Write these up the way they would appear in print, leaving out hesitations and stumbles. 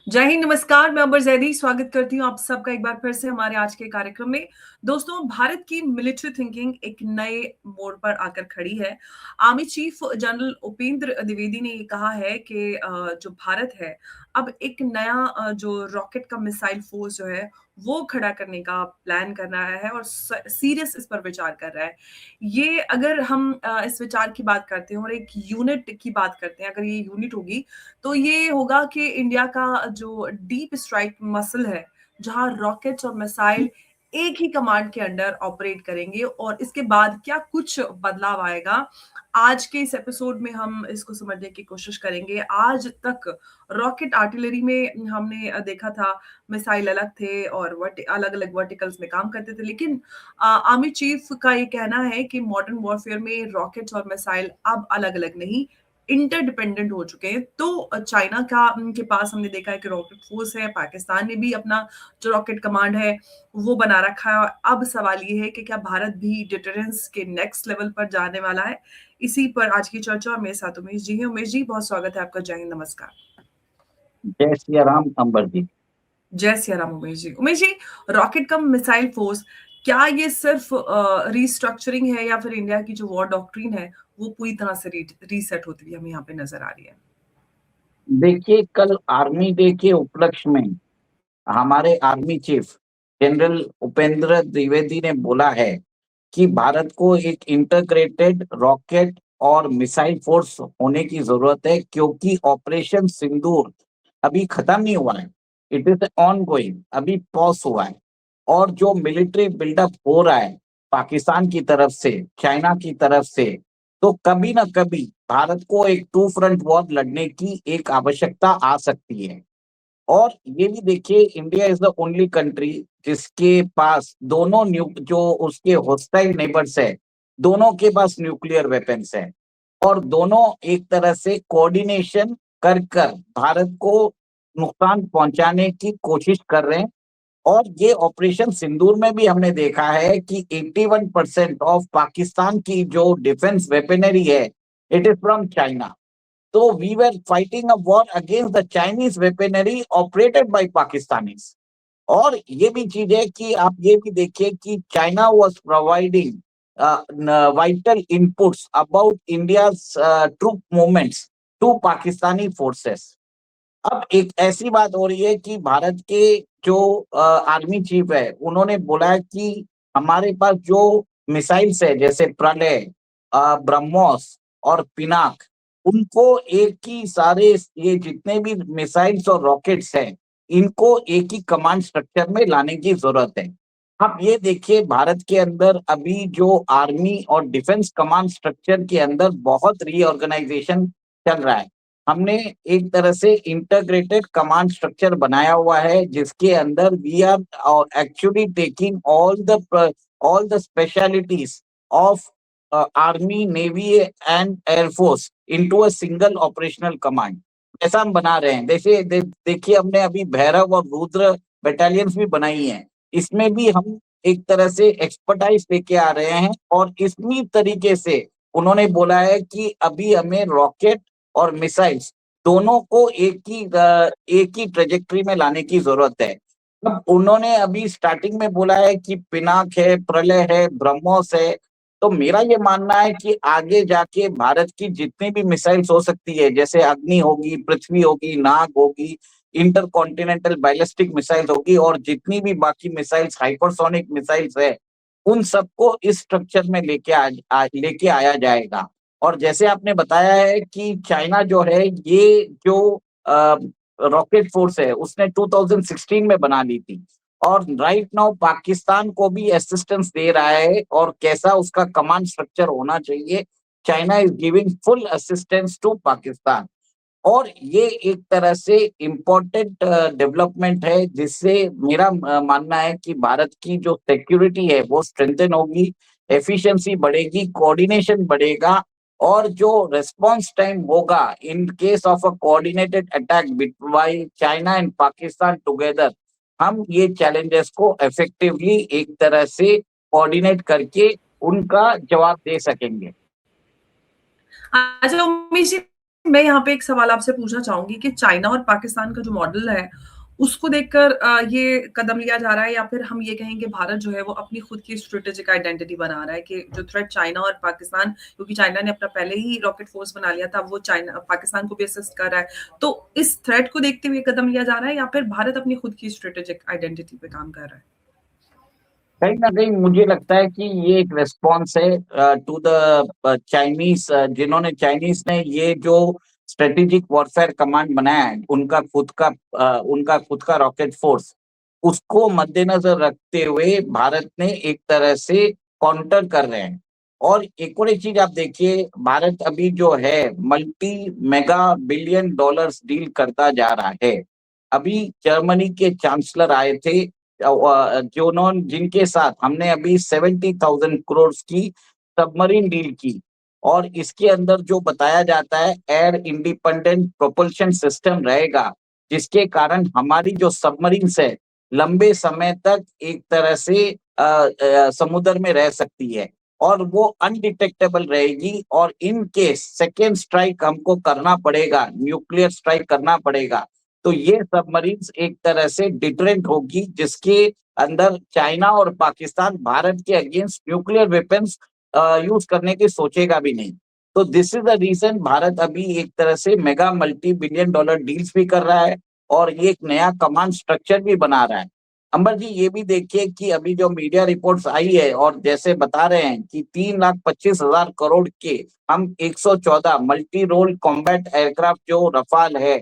जय हिंद, नमस्कार। मैं अंबर जैदी स्वागत करती हूँ आप सबका एक बार फिर से हमारे आज के कार्यक्रम में। दोस्तों, भारत की मिलिट्री थिंकिंग एक नए मोड़ पर आकर खड़ी है। Army chief general Upendra Dwivedi ने ये कहा है कि जो भारत है, अब एक नया जो रॉकेट का मिसाइल फोर्स जो है, वो खड़ा करने का प्लान कर रहा है और सीरियस इस पर विचार कर रहा है। ये अगर हम इस विचार की बात करते हैं और एक यूनिट की बात करते हैं, अगर ये यूनिट होगी तो ये होगा कि इंडिया का जो डीप स्ट्राइक मसल है, जहां रॉकेट्स और मिसाइल एक ही कमांड के अंडर ऑपरेट करेंगे और इसके बाद क्या कुछ बदलाव आएगा, आज के इस एपिसोड में हम इसको समझने की कोशिश करेंगे। आज तक रॉकेट आर्टिलरी में हमने देखा था, मिसाइल अलग थे और अलग अलग वर्टिकल्स में काम करते थे, लेकिन आर्मी चीफ का ये कहना है कि मॉडर्न वॉरफेयर में रॉकेट्स और मिसाइल अब अलग अलग नहीं, इंटरडिपेंडेंट हो चुके हैं। तो चाइना का के पास हमने देखा है कि रॉकेट फोर्स है, पाकिस्तान ने भी अपना जो रॉकेट कमांड है वो बना रखा है। अब सवाल ये है कि क्या भारत भी डिटरेंस के नेक्स्ट लेवल पर जाने वाला है। इसी पर आज की चर्चा और मेरे साथ उमेश जी हैं। उमेश जी, बहुत स्वागत है आपका। जय हिंद, नमस्कार। जय सिया राम अंबर जी। जय सिया राम उमेश जी। उमेश जी, रॉकेट कम मिसाइल फोर्स, क्या ये सिर्फ रिस्ट्रक्चरिंग है या फिर इंडिया की जो वॉर डॉक्ट्रिन है वो पूरी तरह से रीसेट होती हुई हमें यहाँ पे नजर आ रही है? देखिए, कल आर्मी डे के उपलक्ष्य में हमारे army chief general Upendra Dwivedi ने बोला है कि भारत को एक इंटीग्रेटेड रॉकेट और मिसाइल फोर्स होने की जरूरत है, क्योंकि ऑपरेशन सिंदूर अभी खत्म नहीं हुआ है। इट इज ऑन गोइंग, अभी पॉज हुआ है। और जो मिलिट्री बिल्डअप हो रहा है पाकिस्तान की तरफ से, चाइना की तरफ से, तो कभी ना कभी भारत को एक टू फ्रंट वॉर लड़ने की एक आवश्यकता आ सकती है। और ये भी देखिए, India is the only country जिसके पास दोनों जो उसके होस्टाइल नेबर्स है, दोनों के पास न्यूक्लियर वेपन्स है। और दोनों एक तरह से कोऑर्डिनेशन कर कर भारत को नुकसान पहुंचाने की कोशिश कर रहे हैं। और ये ऑपरेशन सिंदूर में भी हमने देखा है कि 81% ऑफ पाकिस्तान की जो डिफेंस वेपनरी है, इट इज फ्रॉम चाइना। तो we were fighting a war against the Chinese weaponry operated by Pakistanis. और ये भी चीज है कि आप ये भी देखिए कि China was providing vital inputs about India troop movements to Pakistani forces. अब एक ऐसी बात हो रही है कि भारत के जो आर्मी चीफ है, उन्होंने बोला है कि हमारे पास जो मिसाइल्स है, जैसे प्रलय, ब्रह्मोस और पिनाक, उनको एक ही सारे ये जितने भी मिसाइल्स और रॉकेट्स हैं, इनको एक ही कमांड स्ट्रक्चर में लाने की जरूरत है। आप ये देखिए, भारत के अंदर अभी जो आर्मी और डिफेंस कमांड स्ट्रक्चर के अंदर बहुत रीऑर्गेनाइजेशन चल रहा है। हमने एक तरह से इंटीग्रेटेड कमांड स्ट्रक्चर बनाया हुआ है, जिसके अंदर we are actually taking all the specialities of army, navy and air force into a single operational command. ऐसा हम बना रहे हैं। देखिए, हमने अभी भैरव और रुद्र बटालियंस भी बनाई हैं। इसमें भी हम एक तरह से एक्सपर्टाइज लेके आ रहे हैं। और इसी तरीके से उन्होंने बोला है कि अभी हमें रॉकेट और मिसाइल्स दोनों को एक ही ट्रेजेक्टरी में लाने की जरूरत है। अब उन्होंने अभी स्टार्टिंग में बोला है कि पिनाक है, प्रलय है, ब्रह्मोस है। तो मेरा ये मानना है कि आगे जाके भारत की जितनी भी मिसाइल्स हो सकती है, जैसे अग्नि होगी, पृथ्वी होगी, नाग होगी, इंटरकॉन्टिनेंटल बैलिस्टिक मिसाइल्स होगी, और जितनी भी बाकी मिसाइल्स, हाइपरसोनिक मिसाइल्स है, उन सबको इस स्ट्रक्चर में लेके आया जाएगा। और जैसे आपने बताया है कि चाइना जो है, ये जो रॉकेट फोर्स है, उसने 2016 में बना ली थी। और राइट नाउ पाकिस्तान को भी असिस्टेंस दे रहा है। और कैसा उसका कमांड स्ट्रक्चर होना चाहिए, China is giving full assistance to Pakistan. और ये एक तरह से इम्पोर्टेंट डेवलपमेंट है, जिससे मेरा मानना है कि भारत की जो सिक्योरिटी है वो स्ट्रेंथन होगी, एफिशिएंसी बढ़ेगी, कोऑर्डिनेशन बढ़ेगा। और जो रेस्पॉन्स टाइम होगा in case of a coordinated attack between China and Pakistan together, हम ये चैलेंजेस को इफेक्टिवली एक तरह से कोऑर्डिनेट करके उनका जवाब दे सकेंगे। अच्छा उमेश जी, मैं यहाँ पे एक सवाल आपसे पूछना चाहूंगी कि चाइना और पाकिस्तान का जो मॉडल है उसको देखकर ये कदम लिया जा रहा है, या फिर हम ये कहेंगे भारत जो है वो अपनी खुद की स्ट्रेटेजिक आइडेंटिटी बना रहा है कि जो थ्रेट चाइना और पाकिस्तान, क्योंकि चाइना ने अपना पहले ही रॉकेट फोर्स बना लिया था, वो चाइना पाकिस्तान को भी असिस्ट कर रहा है, तो इस थ्रेट को देखते हुए कदम लिया जा रहा है या फिर भारत अपनी खुद की स्ट्रेटेजिक आइडेंटिटी पे काम कर रहा है? कहीं ना कहीं मुझे लगता है कि ये एक रेस्पॉन्स है टू द चाइनीज, चाइनीज ने ये जो स्ट्रेटेजिक वॉरफेयर कमांड बनाया है, उनका खुद का रॉकेट फोर्स, उसको मद्देनजर रखते हुए भारत ने एक तरह से काउंटर कर रहे हैं। और एक चीज आप देखिए, भारत अभी जो है multi mega billion dollars deal करता जा रहा है। अभी जर्मनी के चांसलर आए थे, जिनके साथ हमने अभी 70,000 करोड़ की सबमरीन डील की। और इसके अंदर जो बताया जाता है, एयर इंडिपेंडेंट प्रोपल्शन सिस्टम रहेगा, जिसके कारण हमारी जो सबमरीन्स है लंबे समय तक एक तरह से समुद्र में रह सकती है और वो अनडिटेक्टेबल रहेगी। और इन केस सेकेंड स्ट्राइक हमको करना पड़ेगा, न्यूक्लियर स्ट्राइक करना पड़ेगा, तो ये सबमरीन्स एक तरह से डिटरेंट होगी, जिसके अंदर चाइना और पाकिस्तान भारत के अगेंस्ट न्यूक्लियर वेपन्स यूज करने की सोचेगा भी नहीं। तो this is the reason Bharat अभी एक तरह से mega multi billion dollar deals भी कर रहा है और ये एक नया कमांड स्ट्रक्चर भी बना रहा है। अंबर जी, ये भी देखिए कि अभी जो मीडिया रिपोर्ट्स आई है और जैसे बता रहे हैं कि 3,25,000 करोड़ के हम 114 मल्टी रोल कॉम्बैट एयरक्राफ्ट जो रफाल है,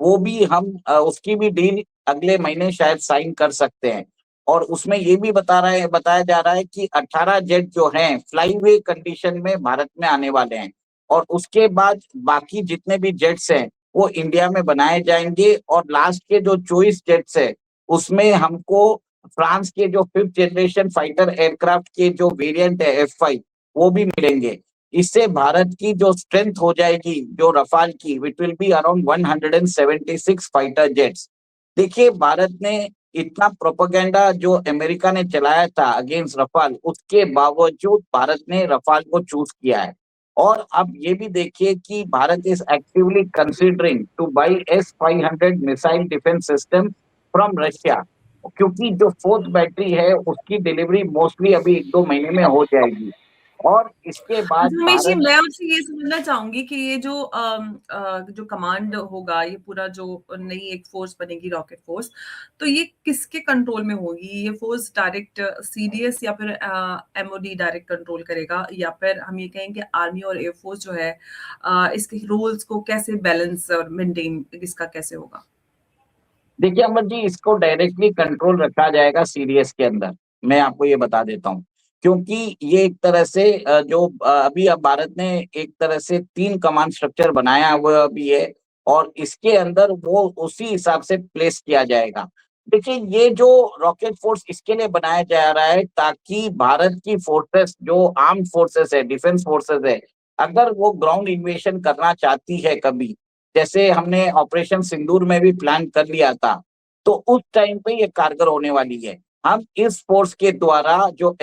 वो भी हम उसकी भी डील अगले महीने शायद साइन कर सकते हैं। और उसमें ये भी बताया जा रहा है कि 18 जेट जो हैं फ्लाईवे कंडीशन में भारत में आने वाले हैं, और उसके बाद बाकी जितने भी जेट्स हैं वो इंडिया में बनाए जाएंगे। और लास्ट के जो 24 जेट्स है उसमें हमको फ्रांस के जो 5th जनरेशन फाइटर एयरक्राफ्ट के जो वेरिएंट है F5, वो भी मिलेंगे। इससे भारत की जो स्ट्रेंथ हो जाएगी जो रफाल की, it will be around 176 fighter jets. देखिए, भारत ने इतना प्रोपेगेंडा जो अमेरिका ने चलाया था अगेंस्ट रफाल, उसके बावजूद भारत ने रफाल को चूज किया है। और अब ये भी देखिए कि Bharat is actively considering two by S-500 missile defence system from Russia, क्योंकि जो 4th बैटरी है उसकी डिलीवरी मोस्टली अभी 1-2 महीने में हो जाएगी। और इसके बाद अच्छा रमेश जी, भारत मैं आपसे ये समझना चाहूंगी कि ये जो जो कमांड होगा, ये पूरा जो नई एक फोर्स बनेगी रॉकेट फोर्स, तो ये किसके कंट्रोल में होगी? ये फोर्स डायरेक्ट सीडीएस या फिर एमओडी डायरेक्ट कंट्रोल करेगा, या फिर हम ये कहेंगे आर्मी और एयरफोर्स जो है इसके रोल्स को कैसे बैलेंस और मेंटेन इसका कैसे होगा? देखिए अमर जी, इसको डायरेक्टली कंट्रोल रखा जाएगा सीडीएस के अंदर। मैं आपको ये बता देता हूँ, क्योंकि ये एक तरह से अभी अब भारत ने एक तरह से 3 कमांड स्ट्रक्चर बनाया हुआ भी है और इसके अंदर वो उसी हिसाब से प्लेस किया जाएगा। देखिए, ये जो रॉकेट फोर्स इसके लिए बनाया जा रहा है ताकि भारत की फोर्सेस, जो आर्म फोर्सेस है, डिफेंस फोर्सेस है, अगर वो ग्राउंड इन्वेशन करना चाहती है कभी, जैसे हमने ऑपरेशन सिंदूर में भी प्लान कर लिया था, तो उस टाइम पे ये कारगर होने वाली है। हम इस फोर्स के द्वारा जो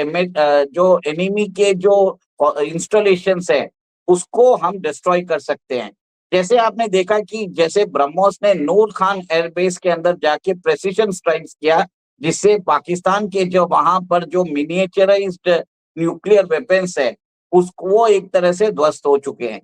एनिमी के जो इंस्टॉलेशंस है उसको हम डिस्ट्रॉय कर सकते हैं। जैसे आपने देखा कि जैसे ब्रह्मोस ने नूर खान एयरबेस के अंदर जाके प्रेसिशन स्ट्राइक्स किया, जिससे पाकिस्तान के जो वहां पर जो मिनिएचराइज्ड न्यूक्लियर वेपन्स है उसको वो एक तरह से ध्वस्त हो चुके हैं।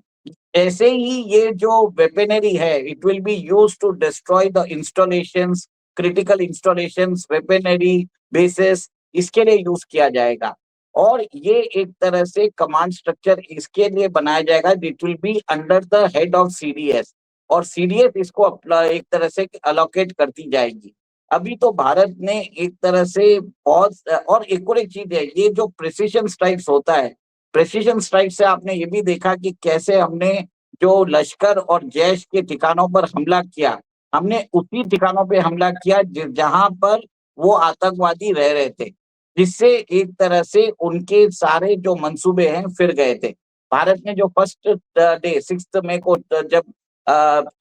ऐसे ही ये जो वेपनरी है, it will be use to destroy the installations, critical installations, weaponry bases, इसके लिए यूज किया जाएगा। और ये एक तरह से कमांड स्ट्रक्चर इसके लिए बनाया जाएगा, it will be under the head of CDS, और सीडीएस इसको एक तरह से अलोकेट करती जाएगी। अभी तो भारत ने एक तरह से बहुत, और एक चीज है, ये जो प्रिसिशन स्ट्राइक्स होता है, प्रेसिशन स्ट्राइक से आपने ये भी देखा कि कैसे हमने जो लश्कर और जैश के ठिकानों पर हमला किया, हमने उसी ठिकानों पे हमला किया जहां पर वो आतंकवादी रह रहे थे, जिससे एक तरह से उनके सारे जो मंसूबे हैं फिर गए थे। भारत ने जो फर्स्ट डे 6 मई को जब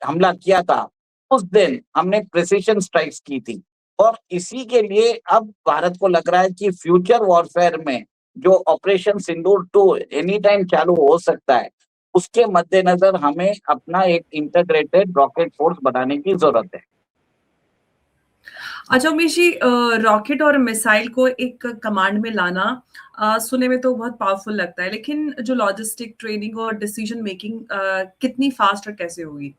हमला किया था, उस दिन हमने प्रिसिशन स्ट्राइक्स की थी। और इसी के लिए अब भारत को लग रहा है कि फ्यूचर वॉरफेयर में जो ऑपरेशन सिंदूर 2 एनी टाइम चालू हो सकता है, उसके मद्देनजर हमें अपना एक इंटीग्रेटेड रॉकेट फोर्स बनाने की जरूरत है। अच्छा उमेश जी, रॉकेट और मिसाइल को एक कमांड में लाना सुनने में तो बहुत पावरफुल लगता है, लेकिन जो लॉजिस्टिक, ट्रेनिंग और डिसीजन मेकिंग कितनी फास्ट और कैसे होगी?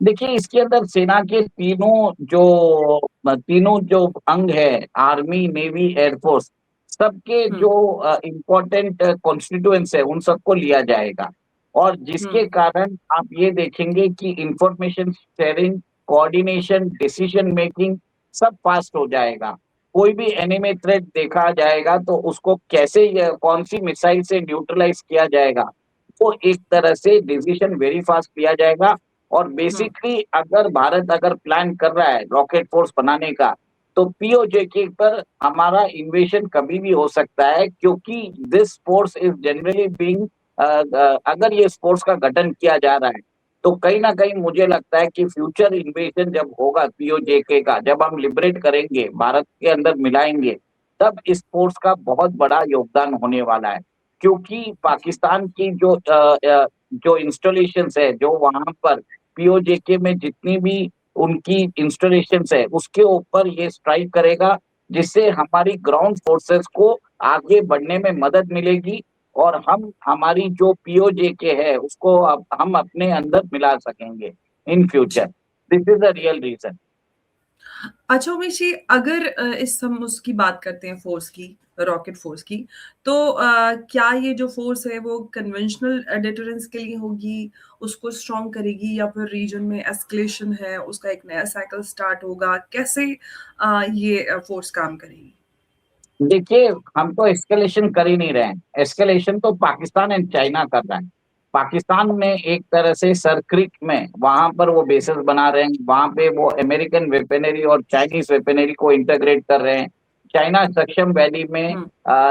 देखिए, इसके अंदर सेना के तीनों जो अंग है, आर्मी, नेवी, एयरफोर्स, सबके हुँ, जो इम्पोर्टेंट कॉन्स्टिट्यूएंट्स है, उन सबको लिया जाएगा। और हुँ, जिसके कारण आप ये देखेंगे कि information sharing, coordination, decision making सब फास्ट हो जाएगा। कोई भी एनिमी थ्रेट देखा जाएगा तो उसको कैसे कौन सी मिसाइल से न्यूट्रलाइज किया जाएगा, वो एक तरह से डिसीजन वेरी फास्ट लिया जाएगा। और हुँ, बेसिकली अगर भारत अगर प्लान कर रहा है रॉकेट फोर्स बनाने का, तो पीओजेके पर हमारा इन्वेशन कभी भी हो सकता है, क्योंकि this force is generally being, अगर ये फोर्स का गठन किया जा रहा है, तो कहीं ना कहीं मुझे लगता है कि फ्यूचर इन्वेशन जब होगा पीओजेके का, जब हम लिबरेट करेंगे, भारत के अंदर मिलाएंगे, तब इस फोर्स का बहुत बड़ा योगदान होने वाला है। क्योंकि पाकिस्तान की जो इंस्टॉलेशन है, जो वहां पर पीओजेके में जितनी भी उनकी इंस्टॉलेशंस है, उसके ऊपर ये स्ट्राइक करेगा, जिससे हमारी ग्राउंड फोर्सेस को आगे बढ़ने में मदद मिलेगी, और हम हमारी जो पीओजेके है उसको अब हम अपने अंदर मिला सकेंगे इन फ्यूचर। जी। This is the real reason. अच्छा उमेश जी, अगर इस हम उसकी बात करते हैं फ़ोर्स की, रॉकेट फ़ोर्स की, तो क्या ये जो फ़ोर्स है वो कन्वेंशनल डिटरेंस के लिए होगी, उसको स्ट्रॉन्ग करेगी या फिर रीजन में एस्केलेशन है, उसका एक नया साइकिल स्टार्ट होगा? कैसे ये फ़ोर्स काम करेगी? देखिए, हम तो एस्केलेशन कर ही नहीं रहे हैं। एस्केलेशन तो पाकिस्तान एंड चाइना कर रहा है। पाकिस्तान में एक तरह से सर क्रिक में वहां पर वो बेसेस बना रहे हैं, वहां पे वो अमेरिकन वेपनरी और चाइनीज वेपनरी को इंटीग्रेट कर रहे हैं। चाइना सक्षम वैली में हुँ,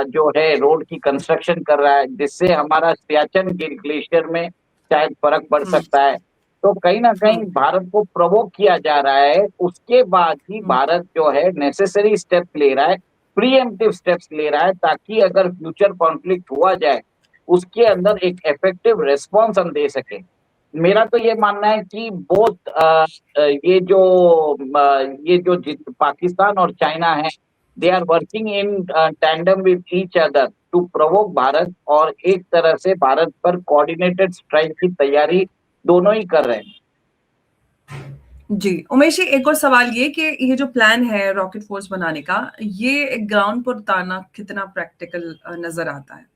जो है रोड की कंस्ट्रक्शन कर रहा है, जिससे हमारा सियाचिन ग्लेशियर में शायद फर्क पड़ हुँ, सकता है। तो कहीं ना हुँ, कहीं भारत को प्रोवोक किया जा रहा है, उसके बाद ही हुँ, भारत जो है नेसेसरी स्टेप ले रहा है, प्रीएम्प्टिव स्टेप्स ले रहा है, ताकि अगर फ्यूचर कॉन्फ्लिक्ट हुआ जाए, उसके अंदर एक इफेक्टिव रिस्पॉन्स हम दे सकें। मेरा तो ये मानना है कि बोथ ये जो पाकिस्तान और चाइना है, they are working in tandem with each other to provoke Bharat, और एक तरह से भारत पर कोऑर्डिनेटेड स्ट्राइक की तैयारी दोनों ही कर रहे हैं। जी। उमेश जी, एक और सवाल ये कि ये जो प्लान है रॉकेट फ़ोर्स बनाने का, ये ग्राउंड पर उतारना कितना प्रैक्टिकल नज़र आता है?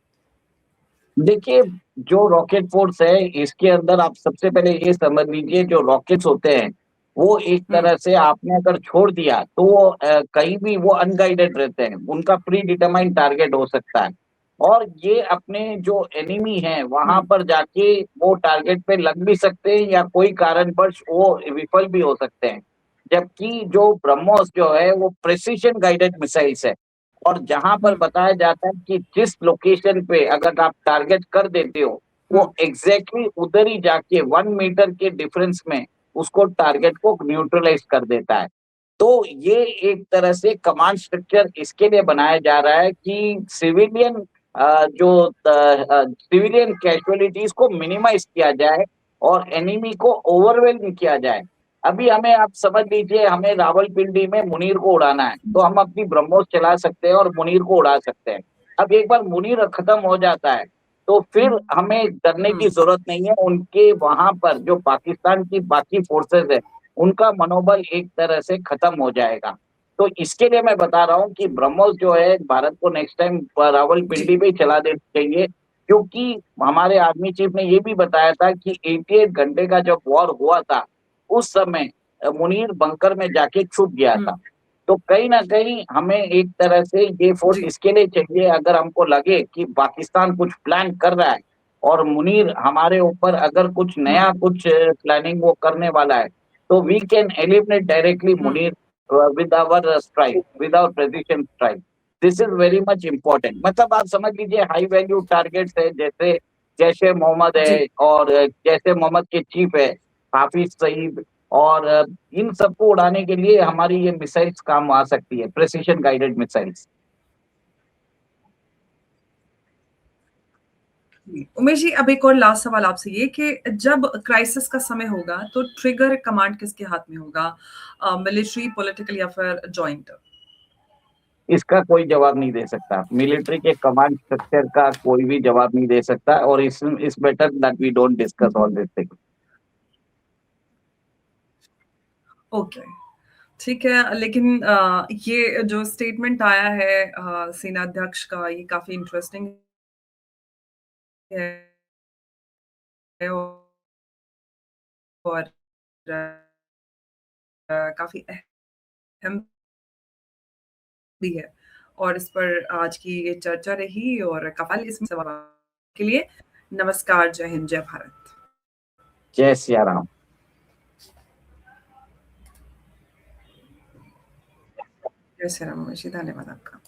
देखिए, जो रॉकेट फोर्स है, इसके अंदर आप सबसे पहले ये समझ लीजिए, जो रॉकेट्स होते हैं, वो एक हुँ, तरह से आपने अगर छोड़ दिया तो वो कहीं भी वो अनगाइडेड रहते हैं, उनका प्री डिटरमाइंड टारगेट हो सकता है, और ये अपने जो एनिमी है वहां हुँ, पर जाके वो टारगेट पे लग भी सकते हैं, या कोई कारणवश वो विफल भी हो सकते हैं। जबकि जो ब्रह्मोस जो है वो प्रिसिशन गाइडेड मिसाइल्स है, और जहां पर हुँ, बताया जाता है कि जिस लोकेशन पे अगर आप टारगेट कर देते हो, हुँ, वो एग्जैक्टली उधर ही जाके 1 मीटर के डिफरेंस में उसको टारगेट को न्यूट्रलाइज कर देता है। तो ये एक तरह से कमांड स्ट्रक्चर इसके लिए बनाया जा रहा है कि सिविलियन कैजुअलिटीज को मिनिमाइज किया जाए, और एनिमी को ओवरवेलम किया जाए। अभी हमें आप समझ लीजिए, हमें रावलपिंडी में मुनीर को उड़ाना है, तो हम अपनी ब्रह्मोस चला सकते हैं और मुनीर को उड़ा सकते हैं। अब एक बार मुनीर खत्म हो जाता है, तो फिर हमें डरने हुँ, की जरूरत नहीं है। उनके वहां पर जो पाकिस्तान की बाकी फोर्सेस है, उनका मनोबल एक तरह से खत्म हो जाएगा। तो इसके लिए मैं बता रहा हूँ कि ब्रह्मोस जो है, भारत को नेक्स्ट टाइम जी, रावलपिंडी पे ही चला देना चाहिए, क्योंकि हमारे आर्मी चीफ ने ये भी बताया था कि 88 घंटे का जब वॉर हुआ था, उस समय मुनीर बंकर में जाके छुप गया हुँ, था। तो कहीं न कहीं हमें एक तरह से ये फोर्स जी, इसके लिए चाहिए, अगर हमको लगे कि पाकिस्तान कुछ प्लान कर रहा है और मुनीर हमारे ऊपर अगर कुछ हुँ, नया कुछ प्लानिंग वो करने वाला है, तो वी कैन एलिमिनेट डायरेक्टली हुँ, Munir with our strike, with our precision strike. This is very much important. मतलब आप समझ लीजिए, हाई वैल्यू टारगेट्स है, जैसे जैश ए मोहम्मद जी। है, और जैश ए मोहम्मद के चीफ है हाफिज सईद, और इन सबको उड़ाने के लिए हमारी ये मिसाइल्स काम आ सकती है, प्रिसिशन गाइडेड मिसाइल्स। जी, उमेश जी, अब एक और लास्ट सवाल आपसे ये कि जब क्राइसिस का समय होगा तो ट्रिगर कमांड किसके हाथ में होगा? मिलिट्री, पॉलिटिकल या फिर जॉइंट? इसका कोई जवाब नहीं दे सकता। मिलिट्री के कमांड स्ट्रक्चर का कोई भी जवाब नहीं दे सकता, और it's better that we don't discuss all this thing. Okay, ठीक है। लेकिन ये जो स्टेटमेंट आया है सेनाध्यक्ष का, ये काफ़ी इंटरेस्टिंग है और काफ़ी अहम भी है, और इस पर आज की ये चर्चा रही और कमाल इसमें सवाल के लिए नमस्कार, जय हिंद, जय भारत। जय सिया राम। जय श्री राम। उमेश जी, धन्यवाद आपका।